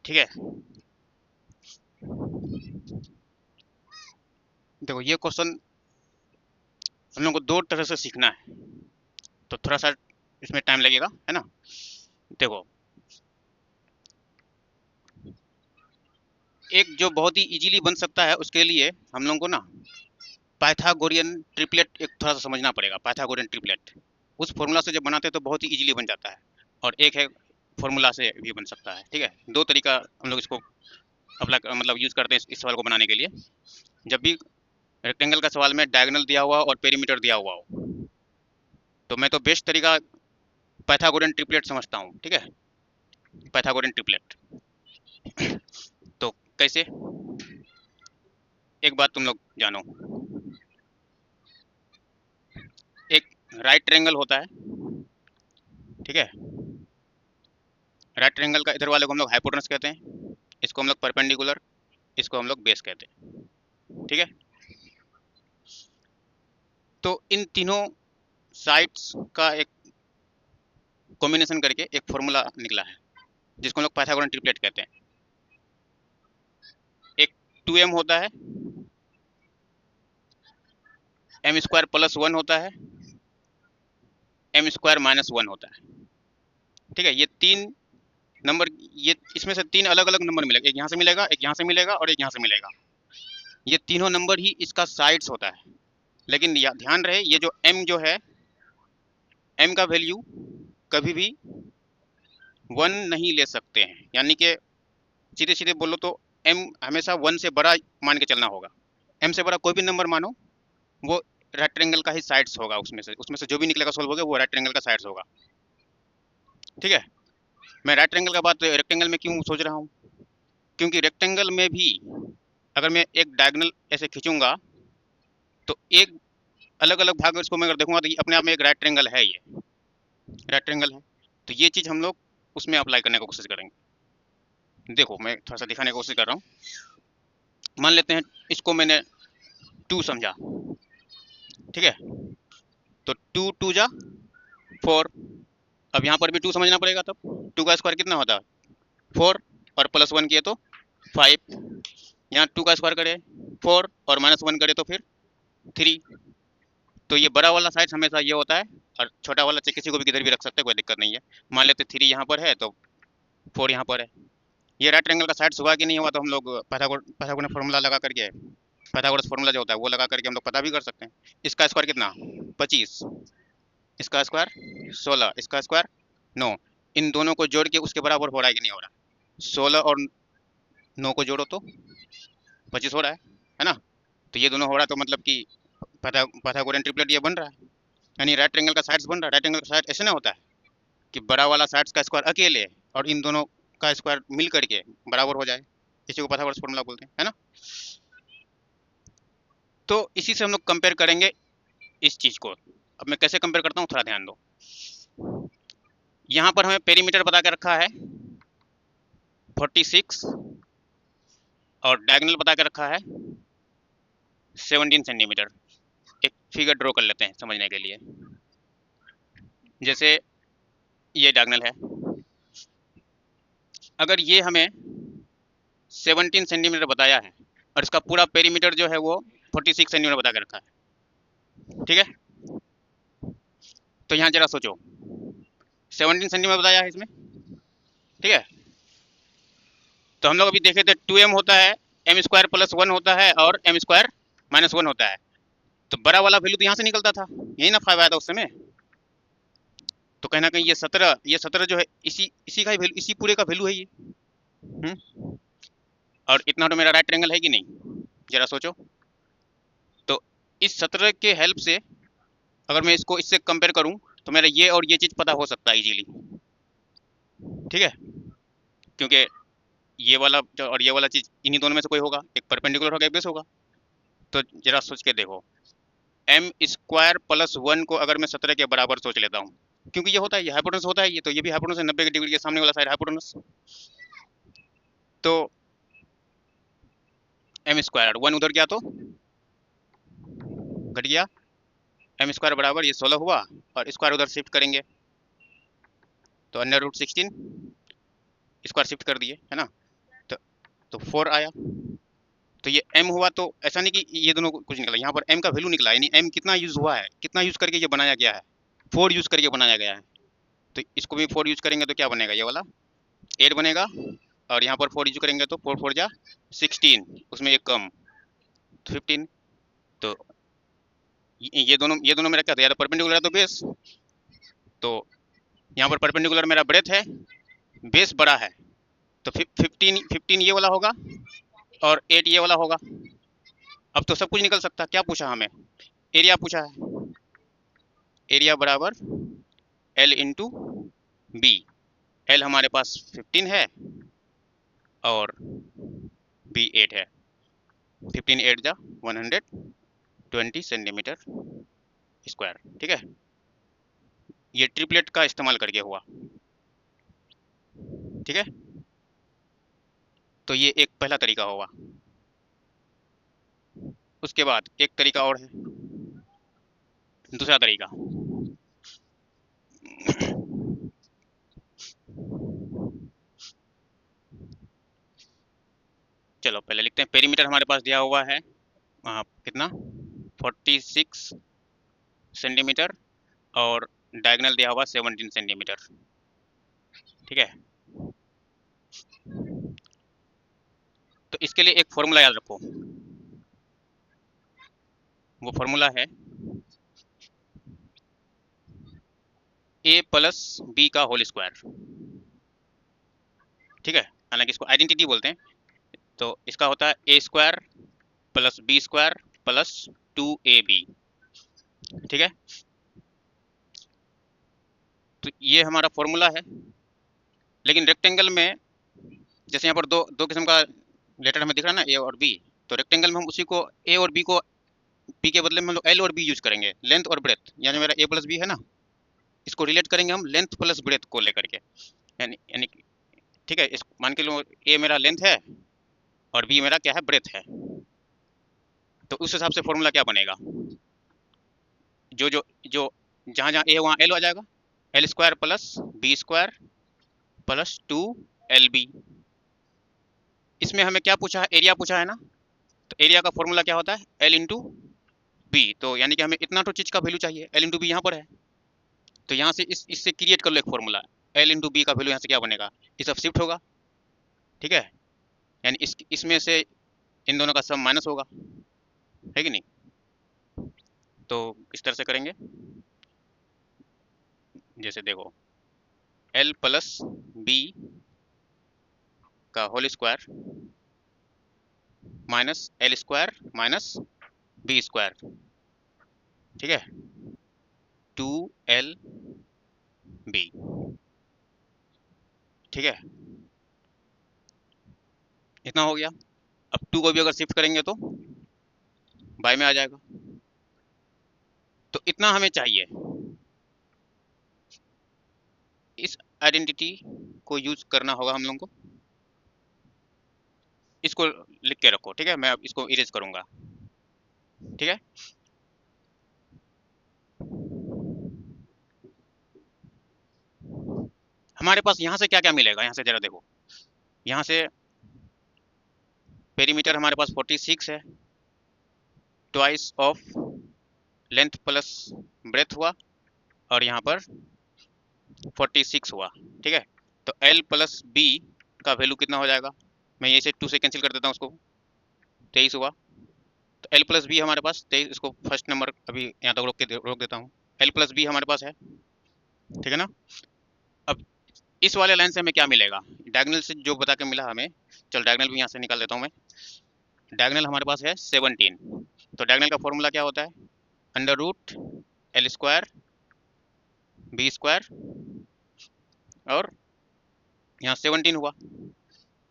ठीक है। देखो ये क्वेश्चन हम लोग को दो तरह से सीखना है, तो थोड़ा सा इसमें टाइम लगेगा, है ना। देखो, एक जो बहुत ही इजीली बन सकता है उसके लिए हम लोग को ना पाइथागोरियन ट्रिपलेट एक थोड़ा सा समझना पड़ेगा। पाइथागोरियन ट्रिपलेट उस फॉर्मूला से जब बनाते हैं तो बहुत ही इजीली बन जाता है, और एक है फॉर्मूला से भी बन सकता है। ठीक है, दो तरीका हम लोग इसको अप्लाई मतलब यूज करते हैं इस सवाल को बनाने के लिए। जब भी रेक्टेंगल का सवाल में डायगोनल दिया हुआ और पेरीमीटर दिया हुआ हो, तो मैं तो बेस्ट तरीका पाइथागोरियन ट्रिपलेट समझता हूँ। ठीक है, पाइथागोरियन ट्रिपलेट। तो कैसे, एक बात तुम लोग जानो, एक राइट ट्रायंगल होता है। ठीक है, राइट ट्रायंगल का इधर वाले को हम लोग हाइपोटेनस कहते हैं, इसको हम लोग परपेंडिकुलर, इसको हम लोग बेस कहते हैं। ठीक है, तो इन तीनों साइड्स का एक कॉम्बिनेशन करके एक फॉर्मूला निकला है जिसको हम लोग पाइथागोरन ट्रिपलेट कहते हैं। एक 2m होता है, m स्क्वायर प्लस 1 होता है, m स्क्वायर माइनस 1 होता है। ठीक है, ये तीन नंबर, ये इसमें से तीन अलग अलग नंबर मिलेगा, एक यहाँ से मिलेगा, एक यहाँ से मिलेगा और एक यहाँ से मिलेगा। ये तीनों नंबर ही इसका साइड्स होता है। लेकिन ध्यान रहे, ये जो m जो है, m का वैल्यू कभी भी 1 नहीं ले सकते हैं, यानी कि सीधे सीधे बोलो तो m हमेशा 1 से बड़ा मान के चलना होगा। m से बड़ा कोई भी नंबर मानो, वो राइट ट्रायंगल का ही साइड्स होगा, उसमें से जो भी निकलेगा सोल्व होगा वो राइट ट्रायंगल का साइड्स होगा। ठीक है, मैं राइट ट्रायंगल का बात रेक्टेंगल में क्यों सोच रहा हूँ, क्योंकि रेक्टेंगल में भी अगर मैं एक डायगोनल ऐसे खींचूंगा तो एक अलग अलग भाग इसको मैं अगर देखूंगा तो ये अपने आप में एक राइट ट्रायंगल है, ये राइट ट्रायंगल है। तो ये चीज़ हम लोग उसमें अप्लाई करने की कोशिश करेंगे। देखो मैं थोड़ा सा दिखाने की कोशिश कर रहा हूँ। मान लेते हैं इसको मैंने 2 समझा। ठीक है, तो 2 2 जा 4। अब यहाँ पर भी 2 समझना पड़ेगा, तब 2 का स्क्वायर कितना होता है 4, और प्लस 1 किए तो 5। यहाँ 2 का स्क्वायर करे 4 और माइनस 1 करे तो फिर 3। तो ये बड़ा वाला साइड हमेशा ये होता है, और छोटा वाला चाहे किसी को भी किधर भी रख सकते हैं, कोई दिक्कत नहीं है। मान लेते 3 यहाँ पर है तो 4 यहाँ पर है। ये राइट ट्रायंगल का साइड हुआ कि नहीं हुआ, तो हम लोग पाइथागोरस फार्मूला लगा करके, पाइथागोरस फार्मूला जो होता है वो लगा करके हम लोग पता भी कर सकते हैं। इसका स्क्वायर कितना 25, इसका स्क्वायर 16, इसका स्क्वायर 9। इन दोनों को जोड़ के उसके बराबर हो रहा है कि नहीं हो रहा, 16 और 9 को जोड़ो तो 25 हो रहा है ना। तो ये दोनों हो रहा है, तो मतलब कि पाइथागोरियन ट्रिपलेट ये बन रहा है, यानी राइट ट्रायंगल का साइड्स बन रहा है। राइट ट्रायंगल का साइड ऐसे ना होता है कि बड़ा वाला साइड्स का स्क्वायर अकेले और इन दोनों का स्क्वायर मिल करके बराबर हो जाए, इसी को पाइथागोरस फार्मूला बोलते हैं, है ना। तो इसी से हम लोग कंपेयर करेंगे इस चीज को। अब मैं कैसे कंपेयर करता हूँ थोड़ा ध्यान दो। यहाँ पर हमें पेरीमीटर बता के रखा है 46, और डायगोनल बता के रखा है 17 सेंटीमीटर। एक फिगर ड्रॉ कर लेते हैं समझने के लिए। जैसे ये डायगोनल है, अगर ये हमें 17 सेंटीमीटर बताया है और इसका पूरा पेरीमीटर जो है वो 46 सेंटीमीटर बता के रखा है। ठीक है, तो यहाँ जरा सोचो, 17 सेंटीमीटर बताया है इसमें। ठीक है, तो हम लोग अभी देखे थे 2m होता है, m स्क्वायर प्लस 1 होता है और m स्क्वायर माइनस 1 होता है। तो बड़ा वाला वैल्यू तो यहाँ से निकलता था, यही ना 5 आया था उस समय। तो कहीं ना कहीं ये 17 जो है इसी इसी का ही वैल्यू, इसी पूरे का वैल्यू है ये। और इतना तो मेरा राइट ट्रायंगल है कि नहीं, जरा सोचो। तो इस 17 के हेल्प से अगर मैं इसको इससे कंपेयर करूं तो मेरा ये और ये चीज पता हो सकता है इजीली। ठीक है, क्योंकि ये वाला और ये वाला चीज इन्हीं दोनों में से कोई होगा, एक परपेंडिकुलर होगा एक बेस होगा। तो जरा सोच के देखो, m स्क्वायर प्लस 1 को अगर मैं 17 के बराबर सोच लेता हूँ, क्योंकि ये होता है, ये हाइपोटेनस होता है, ये तो ये भी हाइपोटेनस है, 90 डिग्री के सामने वाला साइड हाइपोटेनस। तो m स्क्वायर 1 उधर गया तो घट गया, m स्क्वायर बराबर ये 16 हुआ, और स्क्वायर उधर शिफ्ट करेंगे तो अंडर रूट 16 स्क्वायर शिफ्ट कर दिए, है ना। तो 4 आया। तो ये m हुआ, तो ऐसा नहीं कि ये दोनों कुछ निकला, यहाँ पर m का वैल्यू निकला, यानी m कितना यूज हुआ है, कितना यूज करके ये बनाया गया है, 4 यूज करके बनाया गया है। तो इसको भी 4 यूज करेंगे तो क्या बनेगा, ये वाला 8 बनेगा, और यहाँ पर 4 यूज करेंगे तो 4 4 जा 16, उसमें एक कम तो 15। तो ये दोनों मेरा क्या था, या तो परपेंडिकुलर है तो बेस, तो यहाँ पर परपेंडिकुलर मेरा ब्रेथ है, बेस बड़ा है, तो 15 ये वाला होगा और 8 ये वाला होगा। अब तो सब कुछ निकल सकता है। क्या पूछा हमें, एरिया पूछा है, एरिया बराबर एल इंटू बी। एल हमारे पास 15 है और बी 8 है। 15 8 जा 120 सेंटीमीटर स्क्वायर। ठीक है, ये ट्रिपलेट का इस्तेमाल करके हुआ। ठीक है, तो ये एक पहला तरीका होगा। उसके बाद एक तरीका और है, दूसरा तरीका। चलो पहले लिखते हैं, पेरीमीटर हमारे पास दिया हुआ है कितना 46 सेंटीमीटर और डायगोनल दिया हुआ 17 सेंटीमीटर। ठीक है, तो इसके लिए एक फॉर्मूला याद रखो, वो फॉर्मूला है a प्लस बी का होल स्क्वायर। ठीक है, हालांकि इसको आइडेंटिटी बोलते हैं, तो इसका होता है A square plus B square plus 2ab। ठीक है, तो ये हमारा फॉर्मूला है। लेकिन रेक्टेंगल में जैसे यहाँ पर दो दो किस्म का लेटर हमें दिख रहा है ना, ए और बी, तो रेक्टेंगल में हम उसी को ए और बी को, बी के बदले में हम लोग एल और बी यूज करेंगे, लेंथ और ब्रेथ। यानी मेरा ए प्लस बी है ना, इसको रिलेट करेंगे हम लेंथ प्लस ब्रेथ को लेकर के, यानी यानी ठीक है, इस मान के लो ए मेरा लेंथ है और बी मेरा क्या है, ब्रेथ है। तो उस हिसाब से फॉर्मूला क्या बनेगा, जो जो जो जहाँ जहाँ ए है वहाँ एल आ जाएगा, L square plus B square plus 2 LB। इसमें हमें क्या पूछा है, एरिया पूछा है ना, तो एरिया का फॉर्मूला क्या होता है, एल इंटू बी। तो यानी कि हमें इतना तो चीज का वैल्यू चाहिए, एल इंटू बी यहाँ पर है, तो यहाँ से इससे क्रिएट कर लो एक फॉर्मूला, एल इंटू बी का वैल्यू यहाँ से क्या बनेगा, ये सब शिफ्ट होगा। ठीक है, यानी इसमें से इन दोनों का सम माइनस होगा, है कि नहीं। तो इस तरह से करेंगे, जैसे देखो एल प्लस बी का whole square minus L square minus B square. ठीक है, 2LB। ठीक है, इतना हो गया। अब 2 को भी अगर शिफ्ट करेंगे तो बाय में आ जाएगा, तो इतना हमें चाहिए। इस आइडेंटिटी को यूज करना होगा हम लोगों को, इसको लिख के रखो। ठीक है, मैं अब इसको इरेज करूंगा। ठीक है, हमारे पास यहाँ से क्या क्या मिलेगा, यहाँ से जरा देखो, यहाँ से पेरीमीटर हमारे पास 46 है, twice of length plus breadth हुआ, और यहाँ पर 46 हुआ। ठीक है, तो L प्लस बी का वैल्यू कितना हो जाएगा, मैं ये से 2 से कैंसिल कर देता हूँ उसको, 23 हुआ। तो L प्लस बी हमारे पास 23, इसको फर्स्ट नंबर अभी यहाँ तक रोक देता हूँ, L प्लस बी हमारे पास है। ठीक है ना, अब इस वाले लाइन से हमें क्या मिलेगा, डायगोनल से जो बता के मिला हमें, चल डायगोनल भी यहाँ से निकाल देता हूँ मैं। डायगोनल हमारे पास है 17, तो डायगोनल का फॉर्मूला क्या होता है, under root L square B square, और यहाँ 17 हुआ,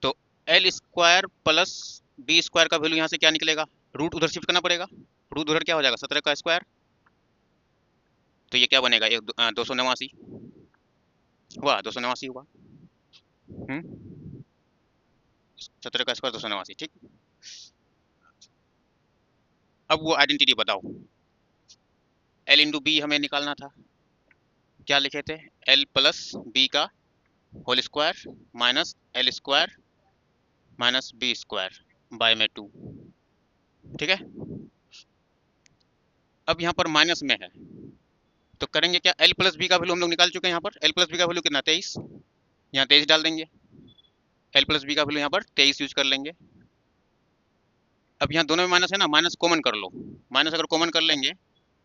तो L square plus B square का वैल्यू यहाँ से क्या निकलेगा, रूट उधर शिफ्ट करना पड़ेगा, रूट उधर क्या हो जाएगा 17 का स्क्वायर, तो ये क्या बनेगा, एक 289 हुआ, 289 हुआ। 17 का स्क्वायर 289। ठीक, अब वो आइडेंटिटी बताओ, एल इंटू बी हमें निकालना था, क्या लिखे थे, एल प्लस बी का whole square minus L square minus B square by में 2। ठीक है, अब यहाँ पर माइनस में है तो करेंगे क्या, एल प्लस बी का वैल्यू हम लोग निकाल चुके हैं। यहाँ पर एल प्लस बी का वैल्यू कितना, 23। यहाँ 23 डाल देंगे, एल प्लस बी का वैल्यू यहाँ पर 23 यूज कर लेंगे। अब यहाँ दोनों में माइनस है ना, माइनस कॉमन कर लो। माइनस अगर कॉमन कर लेंगे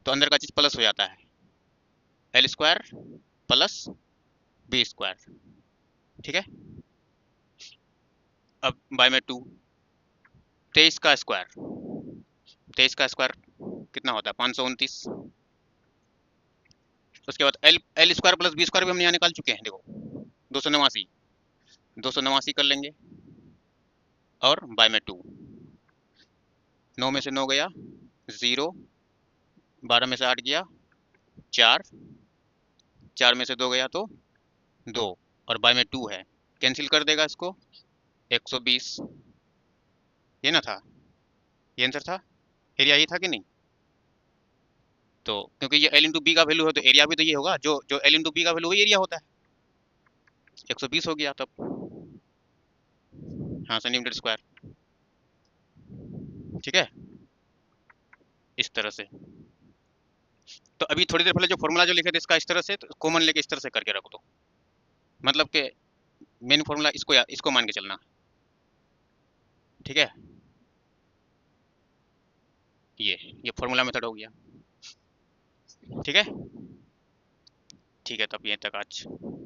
तो अंदर का चीज प्लस हो जाता है, L square plus B square. ठीक है, अब बाय में 2, 23 का स्क्वायर, 23 का स्क्वायर कितना होता है, 529। उसके बाद L L square plus B square भी हम यहाँ निकाल चुके हैं, देखो 289, 289 कर लेंगे और बाय में 2। 9 में से 9 गया 0, 12 में से 8 गया 4, 4 में से 2 गया तो 2 और बाय में 2 है, कैंसिल कर देगा इसको, 120। ये ना था, ये आंसर था, एरिया ये था कि नहीं। तो क्योंकि ये एल इंटू बी का वैल्यू है तो एरिया भी तो ये होगा, जो जो एल इंटू बी का वैल्यू वही एरिया होता है, 120 हो गया तब। हाँ, सेंटीमीटर स्क्वायर। ठीक है, इस तरह से। तो अभी थोड़ी देर पहले जो फॉर्मूला जो लिखे थे इसका इस तरह से, तो कॉमन लेके इस तरह से करके रख दो, मतलब कि मेन फॉर्मूला इसको इसको मान के चलना। ठीक है, ये फॉर्मूला मेथड हो गया। ठीक है, ठीक है, तब ये तक आज।